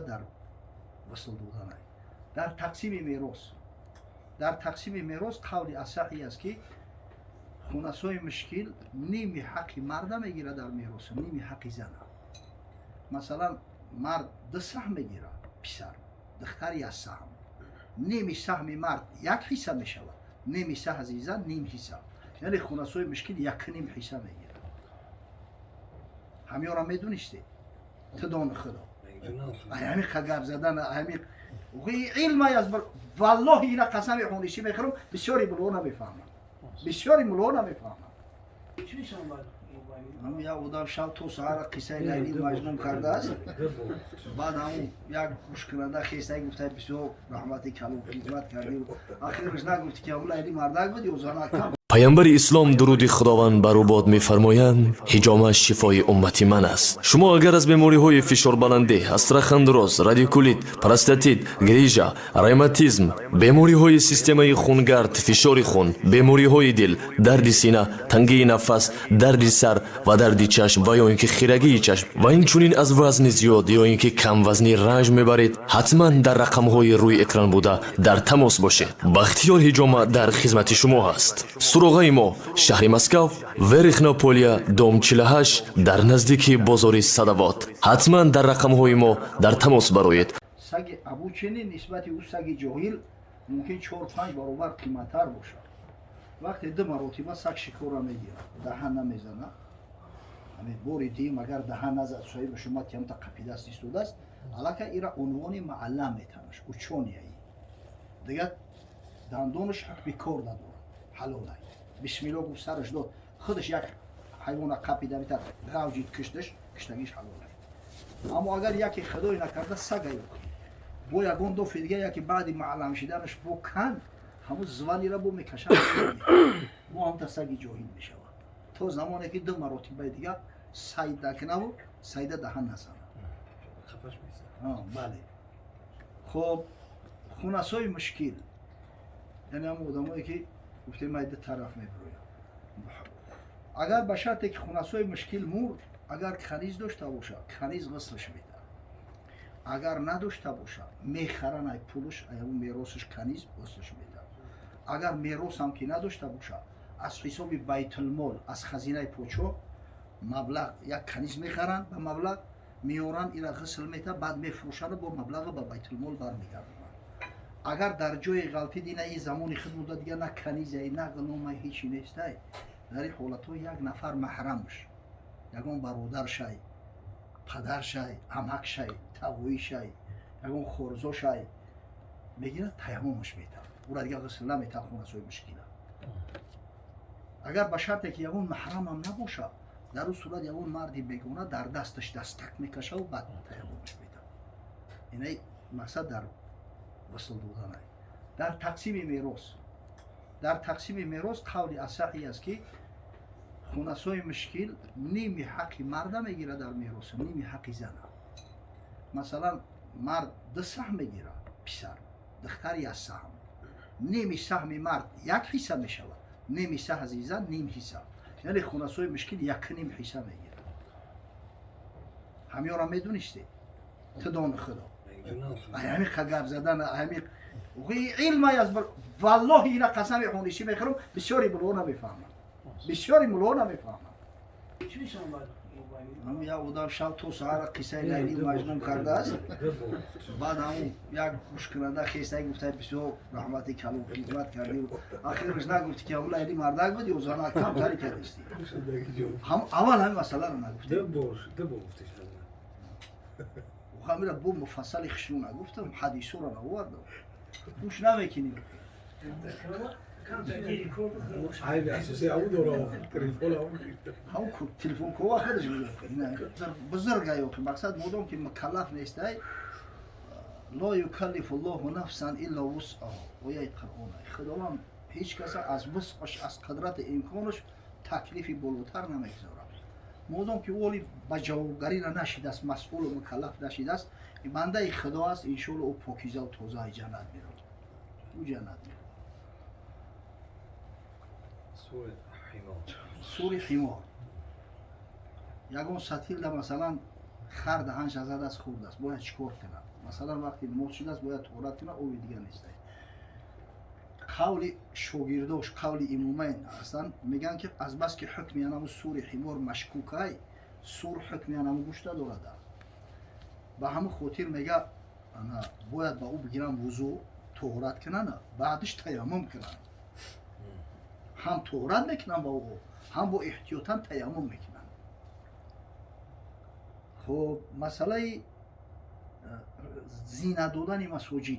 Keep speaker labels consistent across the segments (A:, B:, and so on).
A: مقصد در وصل دادن است. در تقسیم میراث قول اصحی است که خونسای مشکل نیمی حق مرد میگیره در میراث، نیمی حق زن. مثلا مرد 2 سهم میگیره، پسر دختر 1 سهم. نیمی سهم مرد 1 حصه میشود، نیمی سهم زن نیم حصه. یعنی خونسای مشکل 1.5 حصه میگیره. همین را میدونستی؟ تدان خدا. همین خگاب زدن همین علم از والله اینا قسم خونشی میخورم بسیاری بلو نمیفهمم. بسیاری ملو نمیفهمم. هم یا اودام شب تو سهار قصه لیلی مجنون کرده است. بعد همون یک گوش کننده خیسته گفته بسیار رحمتی کلو خدمت کردی. آخرش نگفتی که اون لیلی مردک بود یا زنک کم.
B: پیامبر اسلام درود خداوند بر او باد می‌فرمایند حجامه شفای امتی من است. شما اگر از بیماری‌های فشار بلندی، استرخان دراز، رادیکولیت، پروستاتیت، گریژا، روماتیسم، بیماری‌های سیستم خونگرد، فشار خون، بیماری‌های دل، درد سینه، تنگی نفس، درد سر و درد چشم و یا اینکه خیرگی چشم و اینچنین از وزن زیاد یا اینکه کم وزنی رنج میبرید، حتما در رقم‌های روی اکران بوده در تماس باشید. بختیار حجامه در خدمت شما هست. سراغ ما شهر مسکو، ورخناپولیا، دام 48 در نزدیکی بازار صدوات. حتما در رقم‌های ما در تماس بروید.
A: سگ ابوچینی نسبت او سگ جاهل ممکن 4-5 برابر قیمت‌تر باشد. وقتی 2 مرتبه سگ شکار میگیره، دهن نمیزنه. همین بوری دیم اگر دهن نزد صاحب شما کم تا قپیده است ایستاده است، علاکه ایرا عنوان معلم میتنش. او چونیه دیگه دندونش حق بیکار نداره. حلال است. بسم الله گفت سرش داد. خودش یک حیوان قپیده میتر گاوجید کشتگیش حلال است. اما اگر یکی خدای نکرده سگ ایو بو یگون دو دیگه یکی بعد معلم شدنش بو کن همون زبانی را بو میکشه. بو هم تا سگی جاهل میشود. تا زمانی که 2 مرتبه دیگه سید نکنه و سید دهن نزنه.
C: خفش میشه.
A: بله. خب خونسای مشکل یعنی هم آدمایی که گفتیم ما 2 طرف میبرویم. اگر به شرطی که خونسای مشکل مرد، اگر کنیز داشته باشه کنیز غسلش میده. اگر نداشته باشه میخرن ای پولش ای اون میراثش کنیز غسلش میده. اگر میراث هم که نداشته باشه از حساب بیت المال از خزینه پوچو مبلغ یک کنیز میخرن به مبلغ میورن اینا غسل میده بعد میفروشن و با مبلغ به بیت المال برمیگردن. اگر در جای غلطی دینا این زمانی خدمت دیگه نه کنیزه نه غلام هیچی نیست. در این حالت ها یک نفر محرمش یکون برادر شای، پدر شای، عمک شای، تووی شای، یکون خورزو شای میگیره تیممش میده. او را دیگه غسل نمیده خونسای مشکله. اگر به شرطی که یکون محرم هم نباشه در اون صورت یکون مردی بیگانه در دستش دستک میکشه و بعد تیممش میده. اینه مقصد در وصل دادن است. در تقسیم میراث قول اصحی است که خونسای مشکل نیمی حق مرد میگیره در میراث، نیمی حق زن. مثلا مرد 2 سهم میگیره، پسر دختر 1 سهم. نیمی سهم مرد 1 حصه میشود، نیمی سهم زن نیم حصه. یعنی خونسای مشکل 1.5 حصه میگیره. همین را میدونستی؟ تدان خدا. همین خگاب زدن همین علم از والله اینا قسم خونشی میخورم بسیاری بلو نمیفهمم. بسیاری ملو نمیفهمم. هم یا اودام شب تو سهار قصه لیلی مجنون کرده است. بعد همون یک گوش کننده خیسته گفته بسیار رحمتی کلو خدمت کردی. آخرش نگفتی که اون لیلی مردک بود یا زنک کم تری کردستی. هم اول همین مسئله رو نگفتی.
C: دو بار گفتش.
A: خمیره بو مفصل خشونه گفتم حدیثو رو نوردم. گوش نمیکنی.
C: عیب اساسی او داره تلفن او
A: هم تلفن کو خودش میگه بزرگه یو که مقصد مودم که مکلف نیست لا یکلف الله نفسا الا وسعها و یقرؤون. خداوند هیچ کس از وسعش از قدرت امکانش تکلیفی بالاتر نمیگذاره. مودم که اولی با جوابگری نشید است، مسئول و مکلف نشید است، این بنده خدا است، ان شاء الله او پاکیزه و تازه جنت میره. او جنت میره. سوری حمار یکون سطیل مثلا خر دهنش از دست خورده است باید چیکار کنه؟ مثلا وقتی نماز شده است باید طهارت کنه، او دیگه نیست. قول شاگرداش، قول امامین هستن میگن که از بس که حکم یعنی سور حمار مشکوکه، سور حکم یعنی گوشت دارد. به همون خاطر میگه انا باید با او بگیرن وضو طهارت کنن، بعدش تیمم کنن. هم طهارت میکنن با او، هم با احتیاطاً تیمم میکنن. خب مسئله زینت دادن مساجد،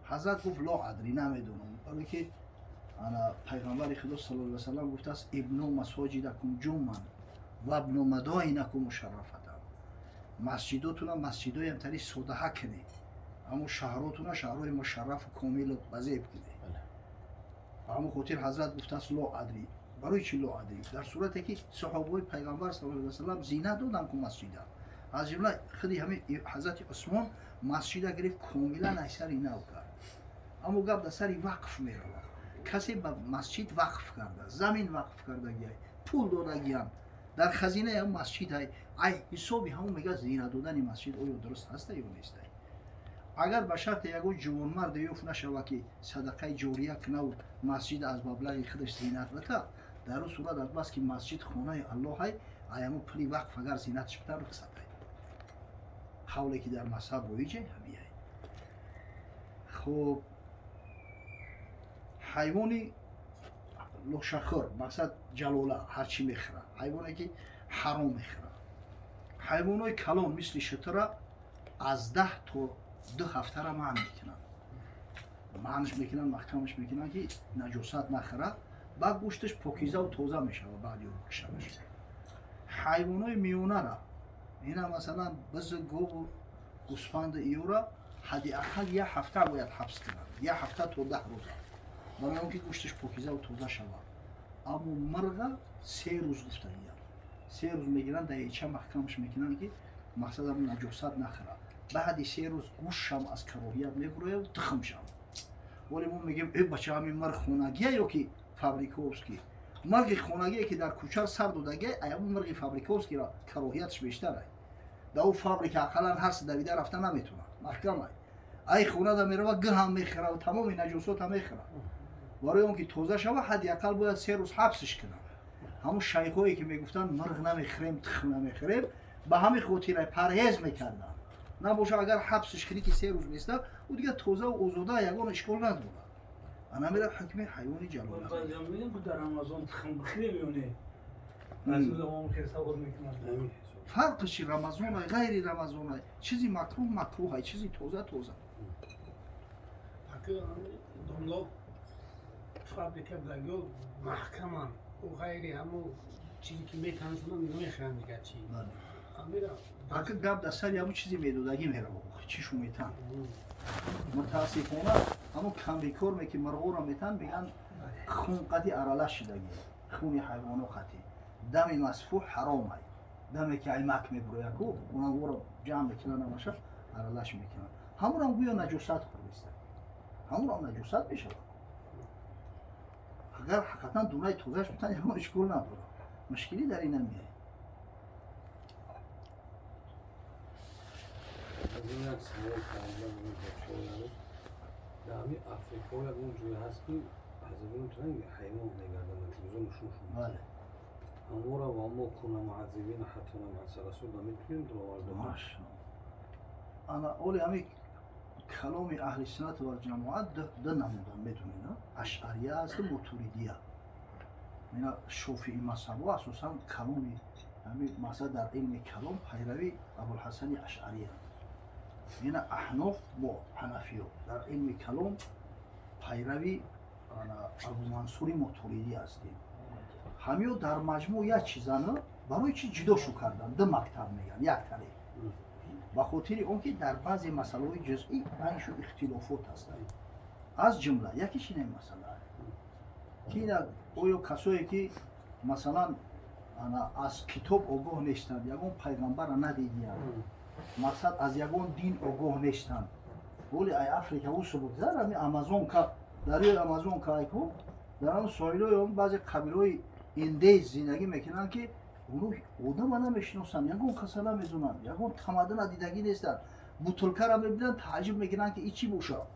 A: حضرت گفت لا ادری، نمیدونم، ولی که انا پیغمبر خدا صلی الله علیه و سلم گفته است ابنوا مساجدکم جمعا و ابنوا مدائنکم مشرفة. مسجداتون مسجدای امتری سوده کنی، اما شهراتون شهرهای مشرف و کامل و وظیف کنی. اما خاطر حضرت گفته است لا ادری. برای چی لا ادری؟ در صورتی که صحابه پیغمبر صلی الله علیه و سلم زینت دادن که مسجد از جمله خودی همین حضرت عثمان مسجد گرفت کاملا اثر نو کرد. اما گفت در سری وقف میره، کسی به مسجد وقف کرده، زمین وقف کرده گیه، پول داده گیه، در خزینه هم مسجد های ای حسابی همون میگه زینت دادن مسجد آیا درست هسته یا نیست؟ اگر به شرط یگو جوانمرد یوف نشود که صدقه جاریه کنه و مسجد از مبلغ خودش زینت بده، در اون صورت از بس که مسجد خانه الله های ایامو پلی وقف اگر زینتش بده رخصت های. قولی که در مذهب رویجه همیه. خب حیوانی لوشخور مقصد جلاله هرچی میخوره، حیوانی که حرام میخوره، حیوانای کلان مثل شتر از 10 تا 2 هفته را معنی میکنن، معنیش میکنن، محکمش میکنن که نجاست نخوره، بعد گوشتش پاکیزه و تازه میشه و بعد یو بکشنش. حیوانای میونه را اینا مثلا بز گو و گوسفند ایو را حداقل 1 هفته باید حبس کنن، 1 هفته تا 10 روزه، برای اون که گوشتش پاکیزه و تازه شود. اما مرغ 3 روز گفته گیرن، 3 روز میگیرن دایچه محکمش میکنن که مقصد هم نجاست نخوره. بعد 3 روز گوشت هم از کراهیت میبروه و تخمش هم. ولی ما میگیم ای بچه همین مرغ خونگیه یا که فابریکوفسکی، مرغ خونگیه که در کوچه سر دادگه ایام مرغ فابریکوفسکی را کراهیتش بیشتره. در او فابریک اقلا هر سه دویده رفته نمیتونه، محکمه. ای خونه دا میره و گه هم میخوره و تمام نجاسات هم میخوره. برای اون که تازه شوه حداقل باید 3 روز حبسش کنن. همون شیخایی که میگفتن مرغ نمیخوریم، تخم نمیخوریم، به همین خاطر پرهیز میکردن. نباشه اگر حبسش کنی که 3 روز میسته و دیگه تازه و آزاده یگان اشکال نداره. انا میره حکم حیوانی جلاله.
D: بعضی هم میگن که در رمضان تخم بخوری میونه. از اون زمان خیلی صبر میکنن.
A: فرقش چی؟ رمضان های غیر رمضان های چیزی مکروه های چیزی تازه.
C: اگر دنیا فابریکه بلگو محکمان و غیری همون چیزی که میتونن نمیخرن دیگه چی. امیرا
A: اگر گاب در سری همون چیزی میدودگی میره بخوری چیشو میتن. متاسفانه همون کمبیکور می که مرغو را میتن بگن خون قطعی ارالش شدگی، خون حیوانو قطعی، دم مسفوح حرام های، دمی که ایمک میبروی کو اونم رو جمع میکنن نماشه ارالش میکنن. همون هم گویا نجاست خوردیسته، همون هم نجاست میشه. اگر حقیقتا دونای توزش بتن یه اشکال نداره، مشکلی در این نمیه.
E: از این یک سوال کاملا این بچه‌ها در همین افریقا یک اون جوی هست که از این میتونن حیوان نگردن تلویزیونشون
A: بله.
E: اما را و اما کنه معذبین حتی نمعصر رسول نمیتونیم در آورده
A: ماشاءالله. انا اولی همین کلام اهل سنت و جماعت ده نمودن میدونین، اشعریه است و ماتوریدیه. اینا شافعی مذهب و اساسا کلامی همین مثلا در علم کلام پیروی ابوالحسن اشعری. اینا احناف با حنفیه در علم کلام پیروی ابو منصور ماتوریدی هستیم. همیو در مجموع یک چیزانه برای چی جداشو کردن، دو مکتب میگن، یک طریق. به خاطر اونکه در بعضی مسائل جزئی بینشون اختلافات هستند. از جمله یکیش این مسئله که اینا اویا کسایی که مثلا از کتاب آگاه نیستند، یگان پیغمبر را ندیدند، مقصد از یگان دین آگاه نیستند. ولی ای افریقا و سبکزر همی امازون که دریای امازون که ایکو در همون ساحل‌های اون بعضی قبیله‌های ایندیز زندگی میکنن که اونو آدم نمیشناسن، یگان کسا نمیدونن، یگان تمدن دیدگی نیستن. бутулка ра мебинанд таъҷиб мекунанд ки и чӣ бошад.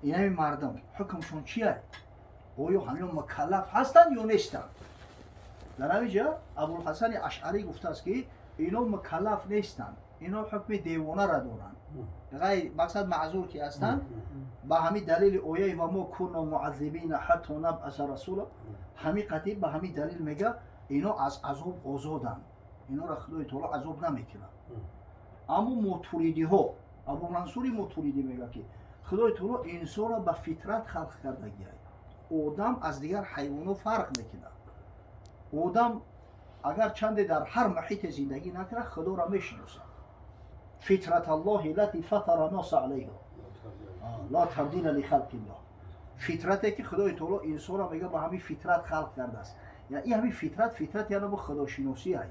A: Инами мардам ҳукмшон чия? оё ҳамин мукаллаф ҳастанд ё нестанд? дар ҳамин ҷо абулҳасани ашъарӣ гуфтааст ки ино мукаллаф нестанд, ино ҳукми девонара доранд, ғайр мақсад маъзур ки ҳастанд. ба ҳамин далели ояи ва мо кунна муъаззибина ҳатто набъаса расула, ҳамин қатъи ба ҳамин далел мега ино аз азоб озоданд, инора худои таоло азоб намекунад. аммо мотуридиҳо, абумансури мотуридӣ мега ки худои таоло инсонро ба фитрат халқ кардагиай. одам аз дигар ҳайвонот фарқ мекунад. одам агар чанде дар ҳар муҳите зиндагӣ накунад, худоро мешиносад. фитрат аллоҳи лати фатара носа алайҳа ла табдила лихалқиллоҳ. фитрате ки худои таоло инсонро мега ба ҳамин фитрат халқ кардааст. яъни ҳамин фитрат яъне бо худошиносӣ ай.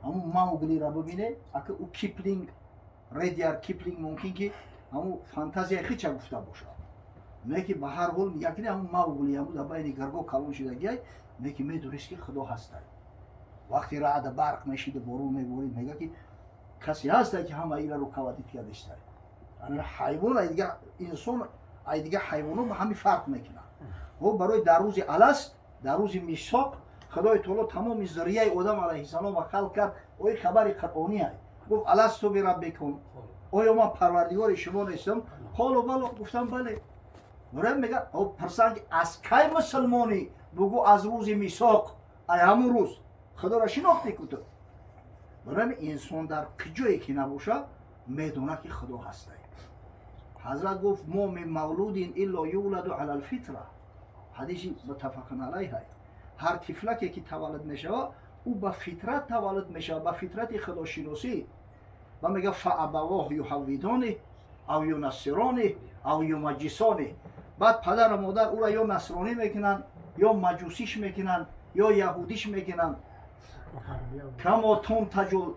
A: ҳамун мауглиро бибине, ака ӯ Киплинг, Редиард Киплинг мумкин ки ҳамун фантазияи хича гуфта бошад. не ки ба ҳар ҳол якне ҳамун маугли ҳамун дар байни гарго калон шидагиай, не ки медонист ки худо ҳастай. вақти раъда барқ мешида, борун меборид, мега ки касе ҳастай ки ҳама иларо кавадид кардаштай. ҳайвон ай дигар инсон ай дигар ҳайвонот ба ҳамин фарқ мекунад. ҳо барои дар рӯзи аласт, дар рӯзи мисоқ худои таоло тамоми зуррияи одам алайҳиссаломро халқ кард. ои хабари қуръонӣ ай. гуфт аласту бираббикум, оё ман парвардигори шумо нестам? қолу бала, гуфтам бале. бурам мегӯяд пурсанд ки аз кай мусулмонӣ? бугӯ аз рӯзи мисоқ, ай ҳамун рӯз худоро шинохтӣ ку ту? бурам инсон дар куҷое ки набошад медонад ки худо ҳастай. ҳазрат гуфт мо мин мавлудинилло ювладу ала алфитра. ҳадиси муттафақун алайҳ ай. ҳар тифлаке ки таваллуд мешавад, ӯ ба фитрат таваллуд мешавад, ба фитрати худошиносӣ. ва мега фаабавоҳ юҳаввидони ав юнассирони ав юмаҷҷисони. баъд падару модар ӯро ё насронӣ мекунанд, ё маҷусиш мекунанд, ё яҳудиш мекунанд. камо тунтаҷул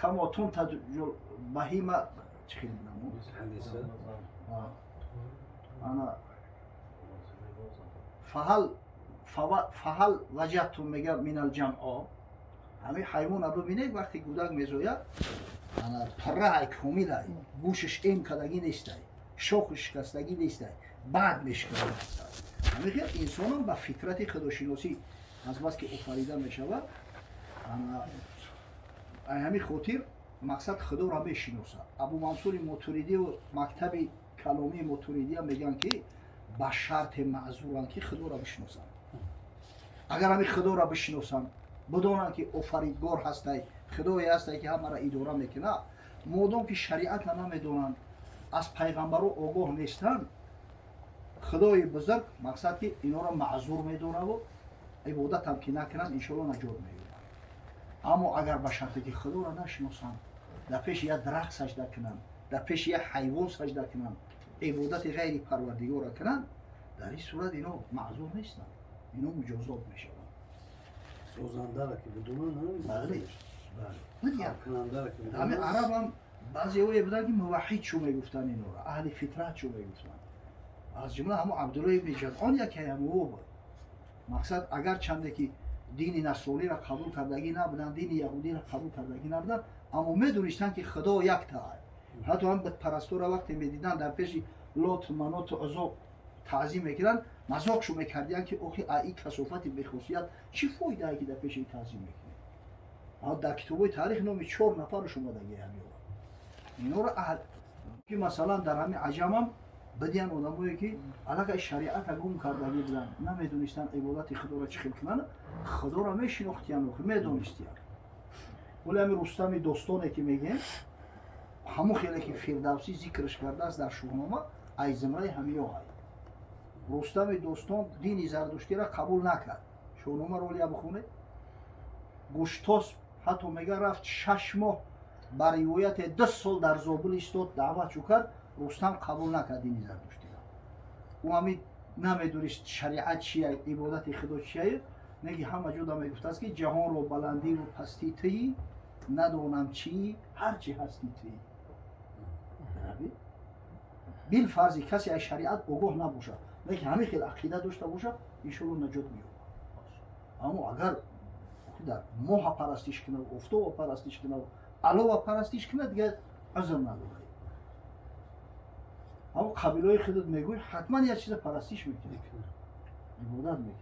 A: камо тунтаҷул баҳима чӣ хел бинам фаҳал ваҷадтум мега минал ҷамъо. ҳамин ҳайвонро бибинед, вақти кӯдак мезояд, парраҳай комилай, гӯшаш эм кардагӣ нестай, шохаш шикастагӣ нестай, баъд мешикавад. ҳамин хел инсонам ба фитрати худошиносӣ аз бас ки офарида мешавад, ҳамин хотир мақсад худоро мешиносад. абумансури мотуридию мактаби каломии мотуридия мегӯянд ки ба шарте маъзуранд ки худоро бишиносанд. агар ҳамин худоро бишиносанд, بدونن که آفریدگار هستی، خدایی هستی که همه را اداره میکنه، مادام که شریعت را نمیدونن، از پیغمبر رو آگاه نیستن، خدای بزرگ مقصد که اینا را معذور میدونه و عبادت هم که نکنن انشاءالله نجات میگیرن. اما اگر به شرطی که خدا را نشناسن، در پیش یک درخت سجده کنن، در پیش یک حیوان سجده کنن، عبادت غیر پروردگار را کنن، در این صورت اینا معذور نیستن، اینا مجازات میشن.
E: سوزنده را که بدونن،
A: بله.
E: کننده را که بدونن.
A: همه عرب هم بعضی هایی بودن که موحد شو میگفتن اینا را، اهل فطرت شو میگفتن. از جمله همون عبدالله ابن جدعان یکی هم او بود. مقصد اگر چنده که دین نصرانی را قبول کردگی نبودن، دین یهودی را قبول کردگی نبودن، اما میدونستن که خدا یک تا است. حتی هم بت پرستو را وقتی میدیدن در پیش لات منات و عزا تعظیم میکردن، مذاق شو میکردن که اوخی ای کثافت بخصوصیت چی فایده ای که در پیش تعظیم میکنه. اما در کتابای تاریخ نامی 4 نفر شما دیگه همی اینا را اهل که مثلا در همین عجم هم بدیان آدمایی که علاقه شریعت را گم کردگی بودن، نمیدونستن عبادت خدا را چی خیل کنن، خدا را میشناختیان و میدونستیان. ولی همین رستم داستانی که میگن همون خیلی که فردوسی ذکرش کرده است در شاهنامه، ای زمره همیه های. رستم داستان دین زردشتی را قبول نکرد. شاهنامه رو ولی بخونه. گشتاسپ حتی میگه رفت 6 ماه بر روایت 10 سال در زابل ایستاد دعوت شو کرد، رستم قبول نکرد دین زردشتی را. او همین نمیدونست شریعت چیه، عبادت خدا چیه. میگه همه جودا میگفته است که جهان رو بلندی و پستی تویی، ندونم چی، هرچی هستی تویی. بیل فرضی کسی از شریعت آگاه نباشه، میگه همین خیلی عقیده داشته باشه، انشالله نجات می‌یابد. اما اگر خود ماه پرستش کنه و افتاب پرستش کنه و علاوه پرستش کنه دیگه عذر نداره. اما قبیله خودت میگوی حتما یه چیز پرستش میکنه، عبادت میکنه.